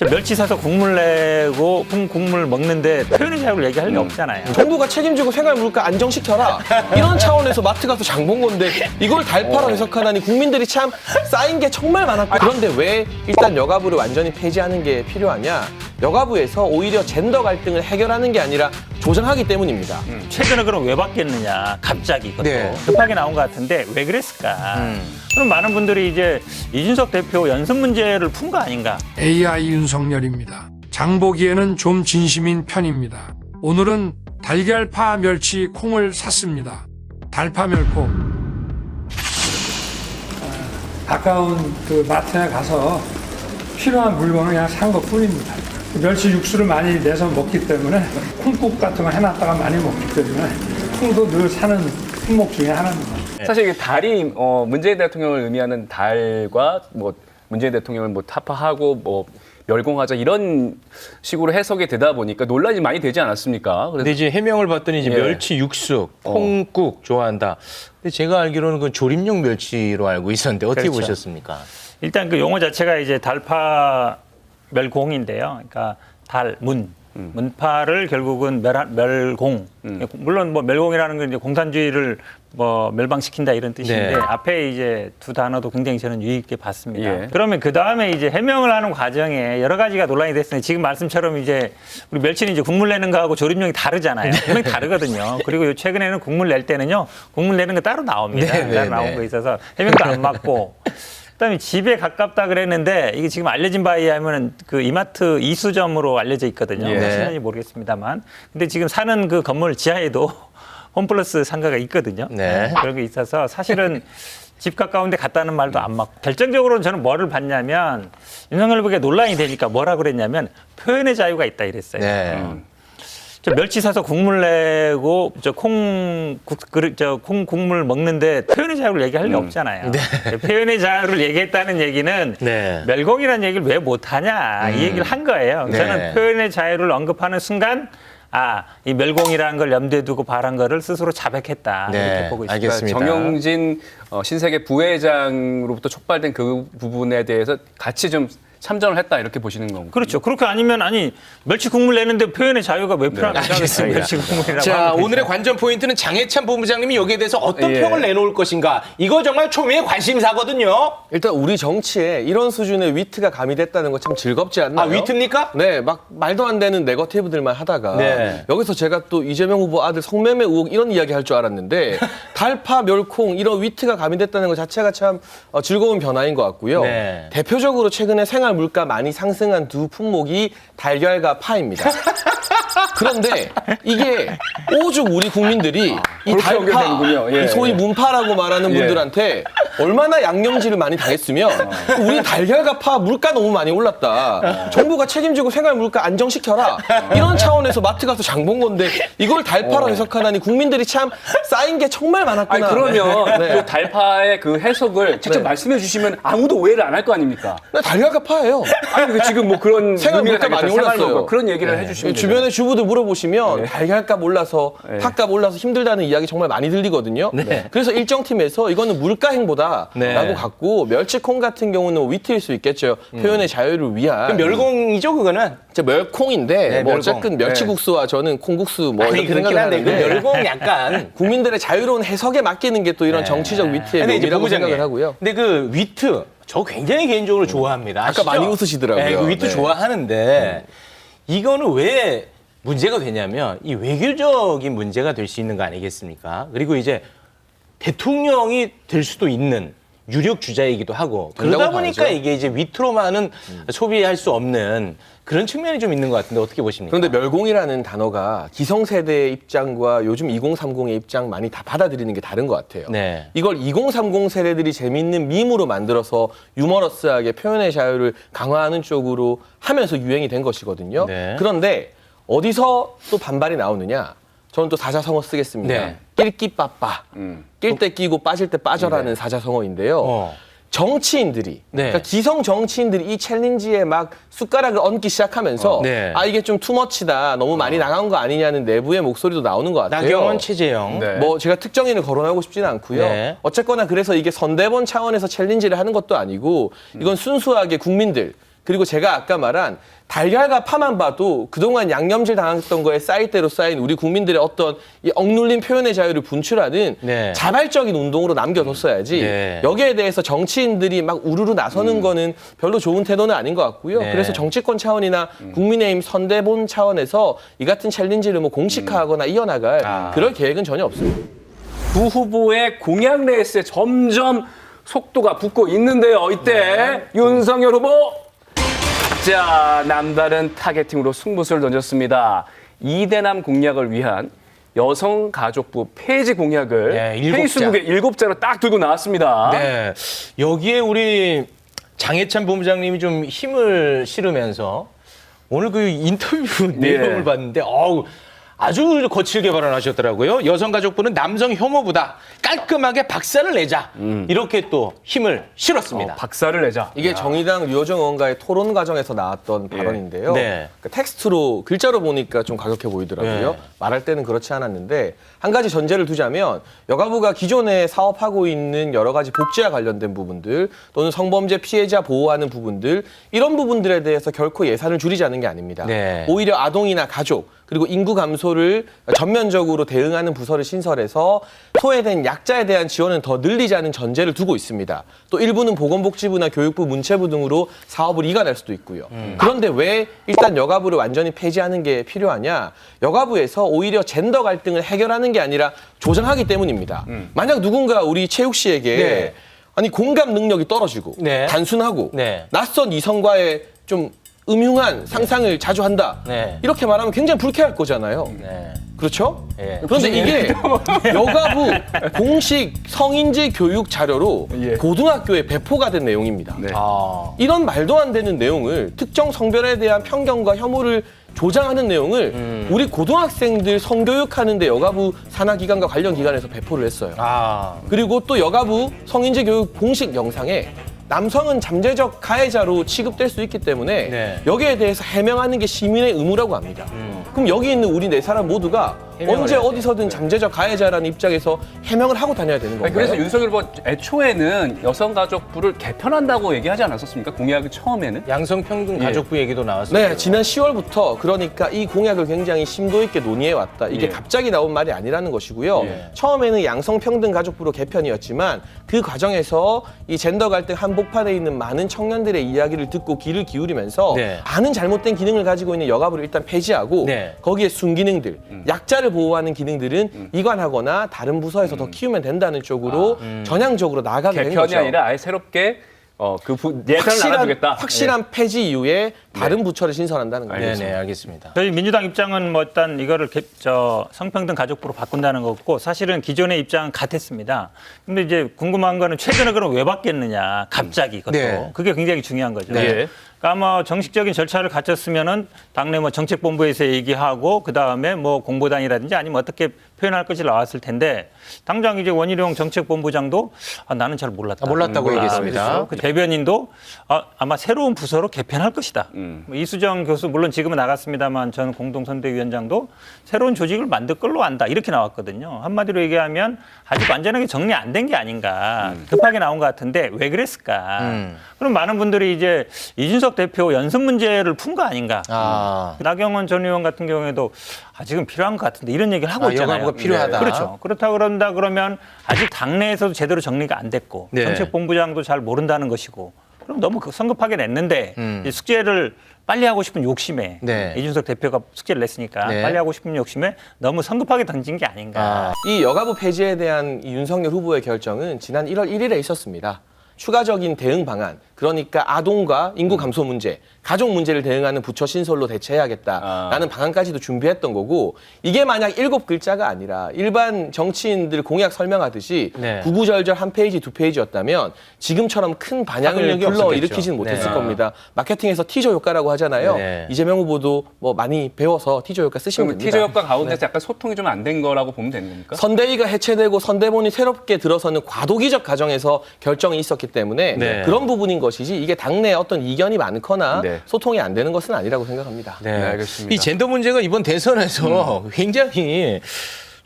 멸치 사서 국물 내고 국물 먹는데 표현의 자유를 얘기할 리 없잖아요. 정부가 책임지고 생활 물가 안정시켜라. 이런 차원에서 마트 가서 장 본 건데 이걸 달파로 해석하다니 국민들이 참 쌓인 게 정말 많았고. 그런데 왜 일단 여가부를 완전히 폐지하는 게 필요하냐? 여가부에서 오히려 젠더 갈등을 해결하는 게 아니라 조장하기 때문입니다. 최근에 그럼 왜 바뀌었느냐? 갑자기 그것도 급하게 나온 것 같은데 왜 그랬을까? 그럼 많은 분들이 이제 이준석 대표 연습 문제를 푼 거 아닌가? AI 윤석열입니다. 장보기에는 좀 진심인 편입니다. 오늘은 달걀파 멸치 콩을 샀습니다. 달파 멸콩. 가까운 그 마트에 가서 필요한 물건을 그냥 산 것 뿐입니다. 멸치 육수를 많이 내서 먹기 때문에 콩국 같은 거 해놨다가 많이 먹기 때문에 콩도 늘 사는 품목 중에 하나입니다. 사실 이게 달이 문재인 대통령을 의미하는 달과 뭐 문재인 대통령을 뭐 타파하고 뭐 멸공하자 이런 식으로 해석이 되다 보니까 논란이 많이 되지 않았습니까? 근데 이제 해명을 봤더니 이제 멸치 육수, 콩국 좋아한다. 근데 제가 알기로는 그 조림용 멸치로 알고 있었는데 어떻게 그렇죠. 보셨습니까? 일단 그 용어 자체가 이제 달파 멸공인데요. 그러니까 문파를 결국은 멸공. 물론 뭐 멸공이라는 건 이제 공산주의를 뭐 멸방시킨다 이런 뜻인데 앞에 이제 두 단어도 굉장히 저는 유의 있게 봤습니다. 그러면 그 다음에 이제 해명을 하는 과정에 여러 가지가 논란이 됐으니 지금 말씀처럼 이제 우리 멸치는 이제 국물 내는 거하고 조림용이 다르잖아요. 분명히 다르거든요. 그리고 최근에는 국물 낼 때는요, 국물 내는 거 따로 나옵니다. 따로 나온 거 있어서 해명도 안 맞고. 그다음에 집에 가깝다 그랬는데 이게 지금 알려진 바에 의하면 그 이마트 이수점으로 알려져 있거든요. 신인지 모르겠습니다만. 근데 지금 사는 그 건물 지하에도 홈플러스 상가가 있거든요. 그런 게 있어서 사실은 집 가까운데 갔다는 말도 안 맞고. 결정적으로는 저는 뭐를 봤냐면 윤석열 후보가 논란이 되니까 뭐라 그랬냐면 표현의 자유가 있다 이랬어요. 저 멸치 사서 국물 내고 콩 국물 먹는데 표현의 자유를 얘기할 리 없잖아요. 표현의 자유를 얘기했다는 얘기는 멸공이라는 얘기를 왜 못하냐 이 얘기를 한 거예요. 저는 표현의 자유를 언급하는 순간 이 멸공이라는 걸 염두에 두고 발한 거를 스스로 자백했다 이렇게 보고 있습니다. 알겠습니다. 정영진 신세계 부회장으로부터 촉발된 그 부분에 대해서 같이 좀 참전을 했다 이렇게 보시는 건가요? 그렇죠. 그렇게 아니면 멸치 국물 내는데 표현의 자유가 왜 필요합니까? 알겠습니다. 멸치 국물이라고 자, 하면 오늘의 관전 포인트는 장해찬 본부장님이 여기에 대해서 어떤 평을 내놓을 것인가. 이거 정말 초미의 관심사거든요. 일단 우리 정치에 이런 수준의 위트가 가미됐다는 거 참 즐겁지 않나요? 위트입니까? 네, 막 말도 안 되는 네거티브들만 하다가 여기서 제가 또 이재명 후보 아들 성매매 의혹 이런 이야기 할 줄 알았는데 달파, 멸콩 이런 위트가 가미됐다는 것 자체가 참 즐거운 변화인 것 같고요. 대표적으로 최근에 생활 물가 많이 상승한 두 품목이 달걀과 파입니다. 그런데 이게 오죽 우리 국민들이 이 달파, 이 소위 문파라고 말하는 분들한테 얼마나 양념질을 많이 당했으면 우리 달걀과 파 물가 너무 많이 올랐다. 정부가 책임지고 생활 물가 안정시켜라. 이런 차원에서 마트 가서 장 본 건데 이걸 달파로 해석하다니 국민들이 참 쌓인 게 정말 많았구나. 그러면 그 달파의 그 해석을 직접 말씀해 주시면 아무도 오해를 안 할 거 아닙니까? 달걀과 파예요. 아니 지금 뭐 그런 생활 물가 많이 올랐어요. 그런 얘기를 해주시면 주변의 주부들 물어보시면 달걀값 올라서 팥값 올라서 힘들다는 이야기 정말 많이 들리거든요. 그래서 일정 팀에서 이거는 물가 행보다라고 갖고 멸치콩 같은 경우는 위트일 수 있겠죠. 표현의 자유를 위한. 멸공이죠, 그거는? 멸콩인데 뭐 어쨌든 멸치국수와 저는 콩국수 뭐 이렇게 생각을 하는데 멸공 약간 국민들의 자유로운 해석에 맡기는 게 또 이런 정치적 위트의 묘미라고 생각을 하고요. 근데 그 위트 저 굉장히 개인적으로 좋아합니다. 아까 아시죠? 많이 웃으시더라고요. 그 위트 좋아하는데 이거는 왜 문제가 되냐면 이 외교적인 문제가 될 수 있는 거 아니겠습니까? 그리고 이제 대통령이 될 수도 있는 유력 주자이기도 하고 그러다 보니까 봐야죠. 이게 이제 위트로만은 소비할 수 없는 그런 측면이 좀 있는 것 같은데 어떻게 보십니까? 그런데 멸공이라는 단어가 기성세대의 입장과 요즘 2030의 입장 많이 다 받아들이는 게 다른 것 같아요. 이걸 2030 세대들이 재밌는 밈으로 만들어서 유머러스하게 표현의 자유를 강화하는 쪽으로 하면서 유행이 된 것이거든요. 그런데 어디서 또 반발이 나오느냐? 저는 또 사자성어 쓰겠습니다. 낄끼 빠빠. 낄 때 끼고 빠질 때 빠져라는 사자성어인데요. 정치인들이 그러니까 기성 정치인들이 이 챌린지에 막 숟가락을 얹기 시작하면서 이게 좀 투머치다. 너무 많이 나간 거 아니냐는 내부의 목소리도 나오는 것 같아요. 나경원, 최재형. 뭐 제가 특정인을 거론하고 싶지는 않고요. 어쨌거나 그래서 이게 선대본 차원에서 챌린지를 하는 것도 아니고 이건 순수하게 국민들 그리고 제가 아까 말한 달걀과 파만 봐도 그동안 양념질 당했던 거에 쌓일 대로 쌓인 우리 국민들의 어떤 이 억눌린 표현의 자유를 분출하는 네. 자발적인 운동으로 남겨뒀어야지 네. 여기에 대해서 정치인들이 막 우르르 나서는 거는 별로 좋은 태도는 아닌 것 같고요. 네. 그래서 정치권 차원이나 국민의힘 선대본 차원에서 이 같은 챌린지를 뭐 공식화하거나 이어나갈 그럴 계획은 전혀 없습니다. 두 후보의 공약 레이스에 점점 속도가 붙고 있는데요. 이때 윤석열 후보 자 남다른 타겟팅으로 승부수를 던졌습니다. 2대남 공약을 위한 여성가족부 폐지 공약을 네, 7자. 페이스북에 7자로 딱 들고 나왔습니다. 네. 여기에 우리 장해찬 본부장님이 좀 힘을 실으면서 오늘 그 인터뷰 내용을 봤는데 아주 거칠게 발언하셨더라고요. 여성가족부는 남성 혐오보다 깔끔하게 박살을 내자. 이렇게 또 힘을 실었습니다. 박살을 내자. 이게 정의당 류호정 의원과의 토론 과정에서 나왔던 발언인데요. 네. 그 텍스트로 글자로 보니까 좀 가격해 보이더라고요. 네. 말할 때는 그렇지 않았는데 한 가지 전제를 두자면 여가부가 기존에 사업하고 있는 여러 가지 복지와 관련된 부분들 또는 성범죄 피해자 보호하는 부분들 이런 부분들에 대해서 결코 예산을 줄이지 않는 게 아닙니다. 네. 오히려 아동이나 가족 그리고 인구 감소를 전면적으로 대응하는 부서를 신설해서 소외된 약자에 대한 지원은 더 늘리자는 전제를 두고 있습니다. 또 일부는 보건복지부나 교육부, 문체부 등으로 사업을 이관할 수도 있고요. 그런데 왜 일단 여가부를 완전히 폐지하는 게 필요하냐? 여가부에서 오히려 젠더 갈등을 해결하는 게 아니라 조장하기 때문입니다. 만약 누군가 우리 최욱 씨에게 네. 아니 공감 능력이 떨어지고 네. 단순하고 네. 낯선 이성과의 좀 음흉한 상상을 자주 한다. 네. 이렇게 말하면 굉장히 불쾌할 거잖아요. 네. 그렇죠? 예. 그런데 이게 여가부 공식 성인지 교육 자료로 고등학교에 배포가 된 내용입니다. 네. 이런 말도 안 되는 내용을 특정 성별에 대한 편견과 혐오를 조장하는 내용을 우리 고등학생들 성교육하는데 여가부 산하기관과 관련 기관에서 배포를 했어요. 그리고 또 여가부 성인지 교육 공식 영상에 남성은 잠재적 가해자로 취급될 수 있기 때문에 네. 여기에 대해서 해명하는 게 시민의 의무라고 합니다. 그럼 여기 있는 우리 네 사람 모두가 언제 해야지. 어디서든 잠재적 가해자라는 입장에서 해명을 하고 다녀야 되는 건가요? 그래서 윤석열 후보 애초에는 여성가족부를 개편한다고 얘기하지 않았었습니까? 공약이 처음에는? 양성평등 가족부 얘기도 나왔어요. 네, 지난 10월부터 그러니까 이 공약을 굉장히 심도 있게 논의해왔다. 이게 갑자기 나온 말이 아니라는 것이고요. 처음에는 양성평등 가족부로 개편이었지만 그 과정에서 이 젠더 갈등 한복판에 있는 많은 청년들의 이야기를 듣고 귀를 기울이면서 네. 많은 잘못된 기능을 가지고 있는 여가부를 일단 폐지하고 네. 거기에 순기능들, 약자를 보호하는 기능들은 이관하거나 다른 부서에서 더 키우면 된다는 쪽으로 전향적으로 나아가게 된 개편이 거죠. 아니라 아예 새롭게 예산을 나눠주겠다. 확실한 폐지 이후에 다른 부처를 신설한다는 거예요. 네, 알겠습니다. 저희 민주당 입장은 뭐 일단 이거를 성평등 가족부로 바꾼다는 거고 사실은 기존의 입장은 같았습니다. 근데 이제 궁금한 거는 최근에 그럼 왜 바뀌었느냐 갑자기 그것도 네. 그게 굉장히 중요한 거죠. 네. 그러니까 아마 정식적인 절차를 갖췄으면은 당내 뭐 정책본부에서 얘기하고 그 다음에 뭐 공보단이라든지 아니면 어떻게 표현할 것이 나왔을 텐데 당장 이제 원희룡 정책본부장도 나는 잘 몰랐다. 몰랐다고 얘기했습니다. 그렇죠. 그 대변인도 아마 새로운 부서로 개편할 것이다. 뭐 이수정 교수 물론 지금은 나갔습니다만 전 공동선대위원장도 새로운 조직을 만들 걸로 안다 이렇게 나왔거든요. 한마디로 얘기하면 아직 완전하게 정리 안 된 게 아닌가. 급하게 나온 것 같은데 왜 그랬을까. 그럼 많은 분들이 이제 이준석 대표 연습 문제를 푼 거 아닌가. 나경원 전 의원 같은 경우에도 지금 필요한 것 같은데 이런 얘기를 하고 있잖아요. 여가부가 필요하다. 그렇죠. 그렇다고 그런다 그러면 아직 당내에서도 제대로 정리가 안 됐고 네. 정책본부장도 잘 모른다는 것이고 그럼 너무 성급하게 냈는데 이 숙제를 빨리 하고 싶은 욕심에 네. 이준석 대표가 숙제를 냈으니까 네. 빨리 하고 싶은 욕심에 너무 성급하게 던진 게 아닌가. 이 여가부 폐지에 대한 이 윤석열 후보의 결정은 지난 1월 1일에 있었습니다. 추가적인 대응 방안, 그러니까 아동과 인구 감소 문제, 가족 문제를 대응하는 부처 신설로 대처해야겠다라는 방안까지도 준비했던 거고 이게 만약 7글자가 아니라 일반 정치인들 공약 설명하듯이 네. 구구절절 한 페이지, 두 페이지였다면 지금처럼 큰 반향을 파급력이 불러일으키지는 없었겠죠. 못했을 네. 겁니다. 마케팅에서 티저 효과라고 하잖아요. 네. 이재명 후보도 뭐 많이 배워서 티저 효과 쓰시면 그럼 됩니다. 티저 효과 가운데서 약간 소통이 좀 안 된 거라고 보면 되는 겁니까? 선대위가 해체되고 선대본이 새롭게 들어서는 과도기적 과정에서 결정이 있었기 때문에 네. 그런 부분인 것이지 이게 당내에 어떤 이견이 많거나 네. 소통이 안 되는 것은 아니라고 생각합니다. 네, 알겠습니다. 이 젠더 문제가 이번 대선에서 굉장히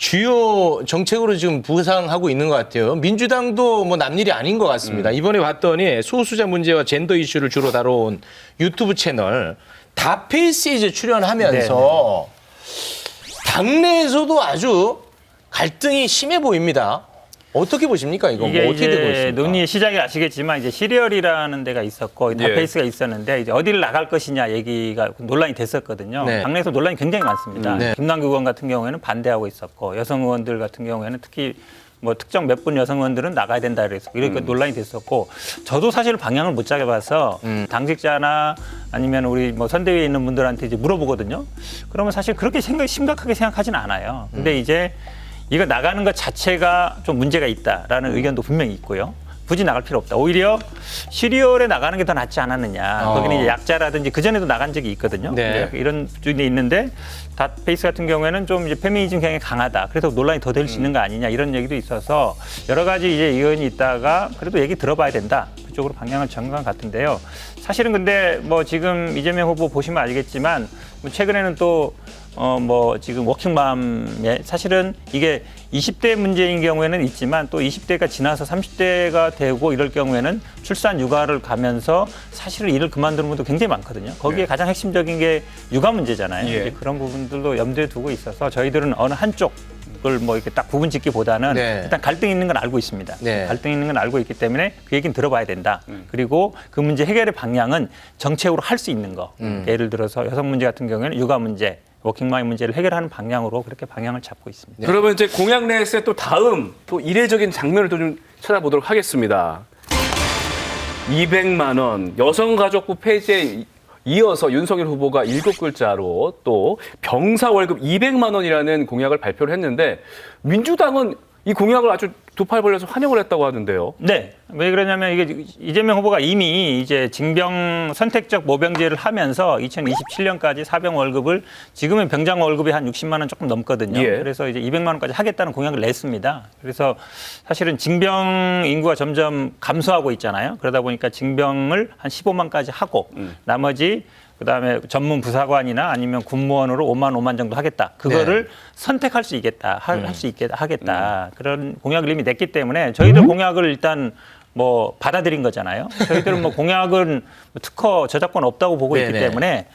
주요 정책으로 지금 부상하고 있는 것 같아요. 민주당도 뭐 남일이 아닌 것 같습니다. 이번에 봤더니 소수자 문제와 젠더 이슈를 주로 다뤄온 유튜브 채널 다페이스에 이제 출연하면서 당내에서도 아주 갈등이 심해 보입니다. 어떻게 보십니까? 이거 이게 뭐 어떻게 되고 이제 있습니까? 논의의 시작이 아시겠지만 이제 시리얼이라는 데가 있었고 다페이스가 있었는데 이제 어디를 나갈 것이냐 얘기가 논란이 됐었거든요. 네. 당내에서 논란이 굉장히 많습니다. 네. 김남규 의원 같은 경우에는 반대하고 있었고 여성 의원들 같은 경우에는 특히 뭐 특정 몇 분 여성 의원들은 나가야 된다 그래서 이렇게 논란이 됐었고 저도 사실 방향을 못 잡아봐서 당직자나 아니면 우리 뭐 선대위에 있는 분들한테 이제 물어보거든요. 그러면 사실 그렇게 심각하게 생각하지는 않아요. 근데 이제 이거 나가는 것 자체가 좀 문제가 있다라는 의견도 분명히 있고요. 굳이 나갈 필요 없다. 오히려 시리얼에 나가는 게 더 낫지 않았느냐. 거기는 이제 약자라든지 그전에도 나간 적이 있거든요. 네. 이런 수준이 있는데 닷페이스 같은 경우에는 좀 이제 페미니즘 경향이 강하다. 그래서 논란이 더 될 수 있는 거 아니냐 이런 얘기도 있어서 여러 가지 이제 의견이 있다가 그래도 얘기 들어봐야 된다. 그쪽으로 방향을 정한 것 같은데요. 사실은 근데 뭐 지금 이재명 후보 보시면 알겠지만 뭐 최근에는 또 뭐 지금 워킹맘에 사실은 이게 20대 문제인 경우에는 있지만 또 20대가 지나서 30대가 되고 이럴 경우에는 출산 육아를 가면서 사실은 일을 그만두는 분도 굉장히 많거든요. 거기에 가장 핵심적인 게 육아 문제잖아요. 이제 그런 부분들도 염두에 두고 있어서 저희들은 어느 한쪽을 뭐 이렇게 딱 구분 짓기보다는 일단 갈등이 있는 건 알고 있습니다. 갈등이 있는 건 알고 있기 때문에 그 얘기는 들어봐야 된다. 그리고 그 문제 해결의 방향은 정책으로 할 수 있는 거. 예를 들어서 여성 문제 같은 경우에는 육아 문제, 워킹맘 문제를 해결하는 방향으로 그렇게 방향을 잡고 있습니다. 그러면 이제 공약 내에서의 또 다음 또 이례적인 장면을 또 좀 찾아보도록 하겠습니다. 200만 원 여성가족부 폐지에 이어서 윤석열 후보가 7글자로 또 병사 월급 200만 원이라는 공약을 발표를 했는데 민주당은 이 공약을 아주 두 팔 벌려서 환영을 했다고 하는데요. 네. 왜 그러냐면 이게 이재명 후보가 이미 이제 징병 선택적 모병제를 하면서 2027년까지 사병 월급을 지금은 병장 월급이 한 60만 원 조금 넘거든요. 그래서 이제 200만 원까지 하겠다는 공약을 냈습니다. 그래서 사실은 징병 인구가 점점 감소하고 있잖아요. 그러다 보니까 징병을 한 15만까지 하고 나머지 그다음에 전문 부사관이나 아니면 군무원으로 5만 정도 하겠다. 그거를 선택할 수 있겠다. 할 수 있게 하겠다. 그런 공약을 이미 냈기 때문에 저희들 공약을 일단 뭐 받아들인 거잖아요. 저희들은 뭐 공약은 특허 저작권 없다고 보고 있기 때문에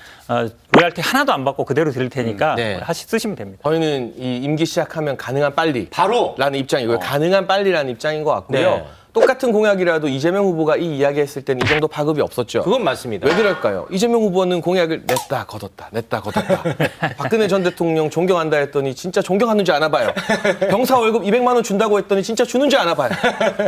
로얄티 하나도 안 받고 그대로 드릴 테니까 쓰시면 됩니다. 저희는 이 임기 시작하면 가능한 빨리 바로 라는 입장이고요. 가능한 빨리라는 입장인 것 같고요. 똑같은 공약이라도 이재명 후보가 이 이야기했을 때는 이 정도 파급이 없었죠. 그건 맞습니다. 왜 그럴까요? 이재명 후보는 공약을 냈다 걷었다 냈다 걷었다. 박근혜 전 대통령 존경한다 했더니 진짜 존경하는지 아나 봐요. 병사 월급 200만 원 준다고 했더니 진짜 주는지 아나 봐요.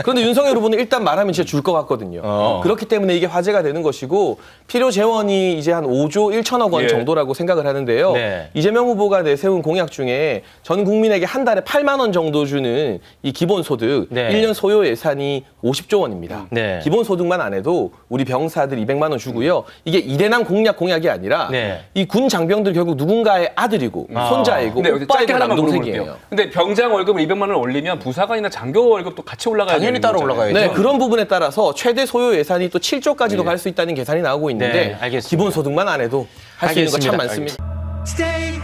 그런데 윤석열 후보는 일단 말하면 진짜 줄 것 같거든요. 그렇기 때문에 이게 화제가 되는 것이고 필요 재원이 이제 한 5조 1천억 원 정도라고 생각을 하는데요. 이재명 후보가 내세운 공약 중에 전 국민에게 한 달에 8만 원 정도 주는 이 기본소득 1년 소요 예산이 50조 원입니다. 기본소득만 안 해도 우리 병사들 200만 원 주고요. 이게 이대남 공약이 아니라 이 군 장병들 결국 누군가의 아들이고 손자이고 오빠이고 남동생이에요. 근데 병장 월급을 200만 원을 올리면 부사관이나 장교 월급도 같이 올라가야 당연히 따로 올라가야죠. 네, 그런 부분에 따라서 최대 소요 예산이 또 7조까지도 갈 수 있다는 계산이 나오고 있는데 알겠습니다. 기본소득만 안 해도 할 수 있는 거 참 알겠습니다. 많습니다.